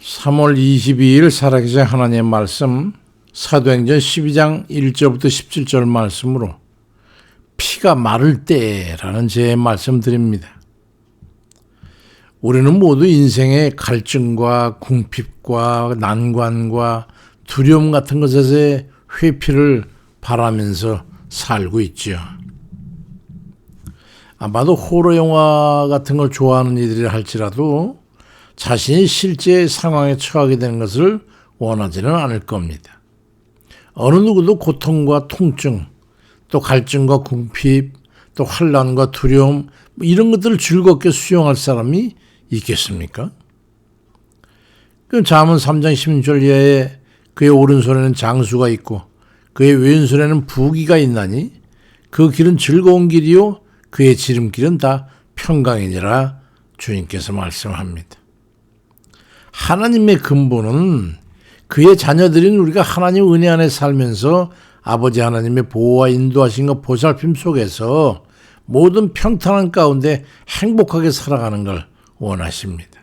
3월 22일 살아계신 하나님의 말씀 사도행전 12장 1절부터 17절 말씀으로 피가 마를 때라는 제 말씀 드립니다. 우리는 모두 인생의 갈증과 궁핍과 난관과 두려움 같은 것에서의 회피를 바라면서 살고 있죠. 아마도 호러 영화 같은 걸 좋아하는 이들이 할지라도 자신이 실제 상황에 처하게 되는 것을 원하지는 않을 겁니다. 어느 누구도 고통과 통증, 또 갈증과 궁핍, 또 환난과 두려움 이런 것들을 즐겁게 수용할 사람이 있겠습니까? 그 잠언 3장 16절 이하에 그의 오른손에는 장수가 있고 그의 왼손에는 부귀가 있나니 그 길은 즐거운 길이요 그의 지름길은 다 평강이니라 주님께서 말씀합니다. 하나님의 근본은 그의 자녀들인 우리가 하나님 은혜 안에 살면서 아버지 하나님의 보호와 인도하심과 보살핌 속에서 모든 평탄한 가운데 행복하게 살아가는 걸 원하십니다.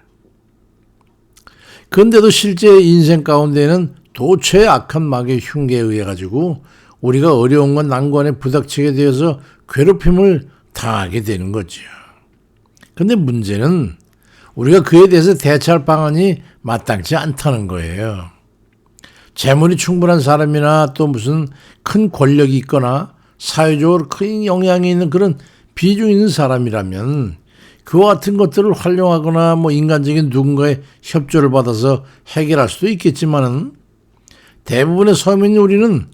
그런데도 실제 인생 가운데는 도처의 악한 마귀의 흉계에 의해 가지고 우리가 어려움과 난관에 부닥치게 되어서 괴롭힘을 당하게 되는 거죠. 그런데 문제는 우리가 그에 대해서 대처할 방안이 마땅치 않다는 거예요. 재물이 충분한 사람이나 또 무슨 큰 권력이 있거나 사회적으로 큰 영향이 있는 그런 비중 있는 사람이라면 그와 같은 것들을 활용하거나 인간적인 누군가의 협조를 받아서 해결할 수도 있겠지만은 대부분의 서민인 우리는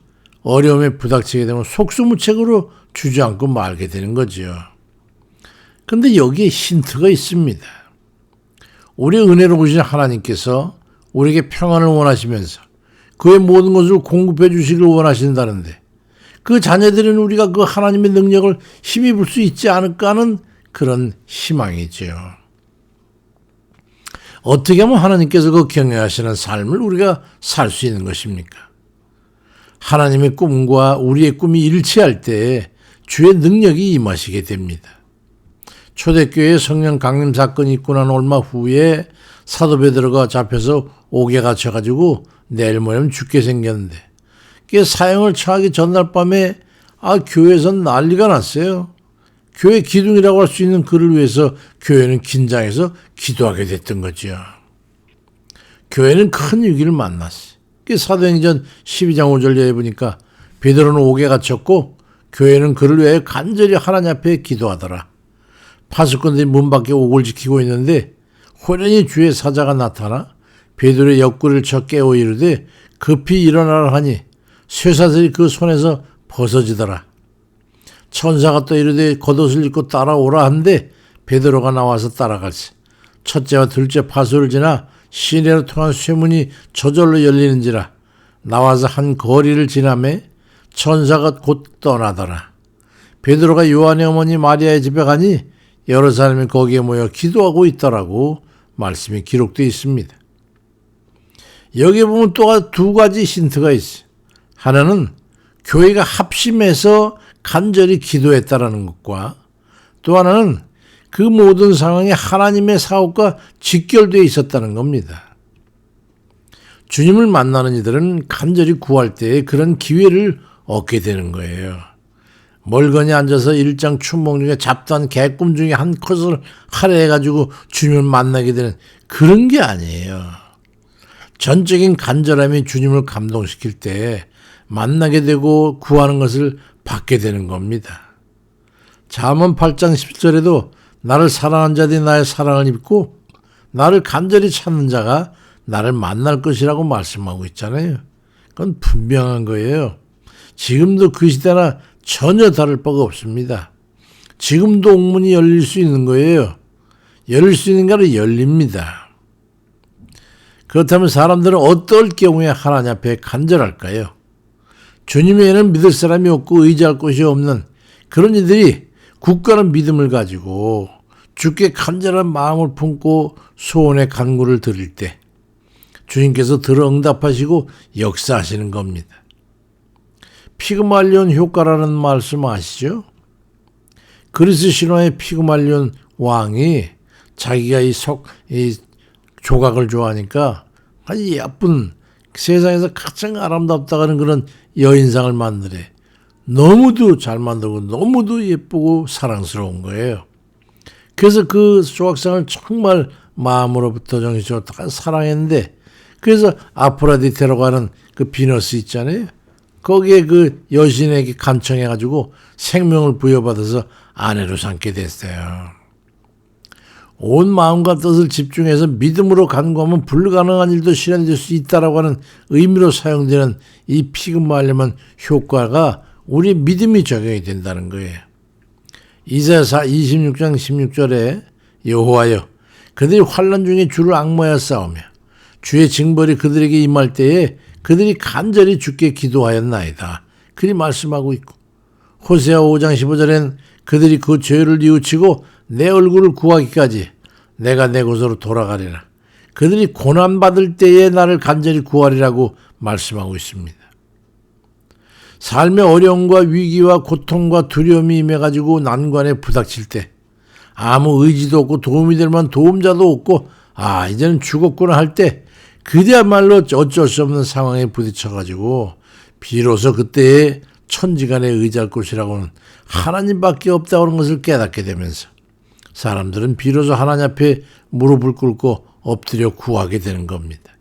어려움에 부닥치게 되면 속수무책으로 주저앉고 말게 되는 거죠. 그런데 여기에 힌트가 있습니다. 우리의 은혜로우신 하나님께서 우리에게 평안을 원하시면서 그의 모든 것을 공급해 주시길 원하신다는데 그 자녀들은 우리가 그 하나님의 능력을 힘입을 수 있지 않을까 하는 그런 희망이죠. 어떻게 하면 하나님께서 그 경외하시는 삶을 우리가 살 수 있는 것입니까? 하나님의 꿈과 우리의 꿈이 일치할 때 주의 능력이 임하시게 됩니다. 초대교회 성령 강림 사건이 있고 난 얼마 후에 사도 베드로가 잡혀서 옥에 갇혀가지고 내일 모레면 죽게 생겼는데 그 사형을 처하기 전날 밤에 교회에선 난리가 났어요. 교회 기둥이라고 할 수 있는 그를 위해서 교회는 긴장해서 기도하게 됐던 거죠. 교회는 큰 위기를 만났어요. 사도행전 12장 5절에 보니까 베드로는 옥에 갇혔고 교회는 그를 위해 간절히 하나님 앞에 기도하더라. 파수꾼들이 문 밖에 옥을 지키고 있는데 호련히 주의 사자가 나타나 베드로의 옆구리를 쳐 깨워 이르되 급히 일어나라 하니 쇠사슬이 그 손에서 벗어지더라. 천사가 또 이르되 겉옷을 입고 따라오라 한데 베드로가 나와서 따라갈세. 첫째와 둘째 파수를 지나 시내로 통한 쇠문이 저절로 열리는지라. 나와서 한 거리를 지나매 천사가 곧 떠나더라. 베드로가 요한의 어머니 마리아의 집에 가니 여러 사람이 거기에 모여 기도하고 있더라고 말씀이 기록되어 있습니다. 여기에 보면 또 두 가지 힌트가 있어요. 하나는 교회가 합심해서 간절히 기도했다라는 것과 또 하나는 그 모든 상황에 하나님의 사업과 직결되어 있었다는 겁니다. 주님을 만나는 이들은 간절히 구할 때 그런 기회를 얻게 되는 거예요. 멀거니 앉아서 일장 춘몽 중에 잡다한 개꿈 중에 한 컷을 할애해가지고 주님을 만나게 되는 그런 게 아니에요. 전적인 간절함이 주님을 감동시킬 때 만나게 되고 구하는 것을 받게 되는 겁니다. 잠언 8장 10절에도 나를 사랑한 자들이 나의 사랑을 입고 나를 간절히 찾는 자가 나를 만날 것이라고 말씀하고 있잖아요. 그건 분명한 거예요. 지금도 그 시대나 전혀 다를 바가 없습니다. 지금도 옥문이 열릴 수 있는 거예요. 열릴 수 있는 거는 열립니다. 그렇다면 사람들은 어떨 경우에 하나님 앞에 간절할까요? 주님 외에는 믿을 사람이 없고 의지할 곳이 없는 그런 이들이 굳건한 믿음을 가지고 주께 간절한 마음을 품고 소원의 간구를 드릴 때 주님께서 들어 응답하시고 역사하시는 겁니다. 피그말리온 효과라는 말씀 아시죠? 그리스 신화의 피그말리온 왕이 자기가 이 조각을 좋아하니까 아주 예쁜 세상에서 가장 아름답다고 하는 그런 여인상을 만드래. 너무도 잘 만들고 너무도 예쁘고 사랑스러운 거예요. 그래서 그 조각상을 정말 마음으로부터 정신적으로 다 사랑했는데, 그래서 아프로디테라고 하는 그 비너스 있잖아요. 거기에 그 여신에게 간청해가지고 생명을 부여받아서 아내로 삼게 됐어요. 온 마음과 뜻을 집중해서 믿음으로 간구하면 불가능한 일도 실현될 수 있다라고 하는 의미로 사용되는 이 피그말렘은 효과가 우리 믿음이 적용이 된다는 거예요. 이사야 26장 16절에 여호와여 그들이 환난 중에 주를 앙모하여 싸우며 주의 징벌이 그들에게 임할 때에 그들이 간절히 주께 기도하였나이다. 그리 말씀하고 있고, 호세아 5장 15절엔 그들이 그 죄를 뉘우치고 내 얼굴을 구하기까지 내가 내 곳으로 돌아가리라. 그들이 고난받을 때에 나를 간절히 구하리라고 말씀하고 있습니다. 삶의 어려움과 위기와 고통과 두려움이 임해가지고 난관에 부닥칠 때, 아무 의지도 없고 도움이 될 만한 도움자도 없고 이제는 죽었구나 할 때, 그야말로 어쩔 수 없는 상황에 부딪혀가지고 비로소 그때에 천지간에 의지할 곳이라고는 하나님밖에 없다고 하는 것을 깨닫게 되면서 사람들은 비로소 하나님 앞에 무릎을 꿇고 엎드려 구하게 되는 겁니다.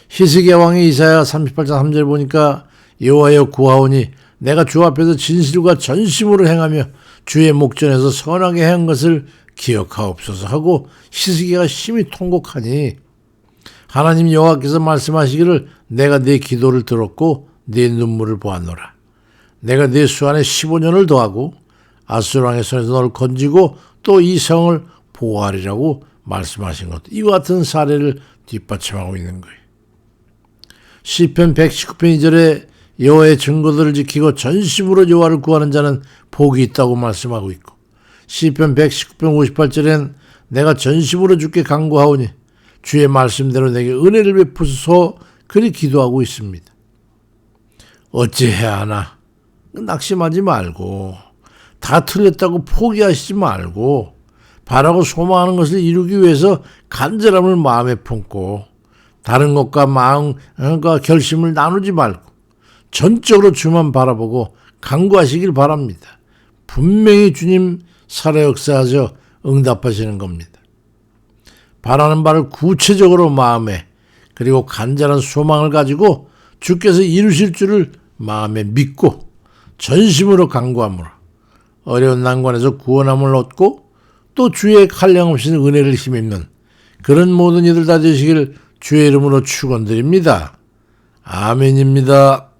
히스기야 왕의 이사야 38장 3절 보니까 여호와여 구하오니 내가 주 앞에서 진실과 전심으로 행하며 주의 목전에서 선하게 행한 것을 기억하옵소서 하고 히스기야가 심히 통곡하니, 하나님 여호와께서 말씀하시기를 내가 네 기도를 들었고 네 눈물을 보았노라. 내가 네 수 안에 15년을 더하고 아수르 왕의 손에서 너를 건지고 또 이 성을 보호하리라고 말씀하신 것, 이와 같은 사례를 뒷받침하고 있는 거예요. 시편 119편 2절에 여호와의 증거들을 지키고 전심으로 여호와를 구하는 자는 복이 있다고 말씀하고 있고, 시편 119편 58절엔 내가 전심으로 주께 간구하오니 주의 말씀대로 내게 은혜를 베푸소서 그리 기도하고 있습니다. 어찌해야 하나? 낙심하지 말고, 다 틀렸다고 포기하시지 말고, 바라고 소망하는 것을 이루기 위해서 간절함을 마음에 품고 다른 것과 마음과 결심을 나누지 말고 전적으로 주만 바라보고 간구하시길 바랍니다. 분명히 주님 살아 역사하셔 응답하시는 겁니다. 바라는 바를 구체적으로 마음에, 그리고 간절한 소망을 가지고 주께서 이루실 줄을 마음에 믿고 전심으로 간구함으로 어려운 난관에서 구원함을 얻고 또 주의 한량없이 은혜를 힘입는 그런 모든 이들 다 되시길 주의 이름으로 축원드립니다. 아멘입니다.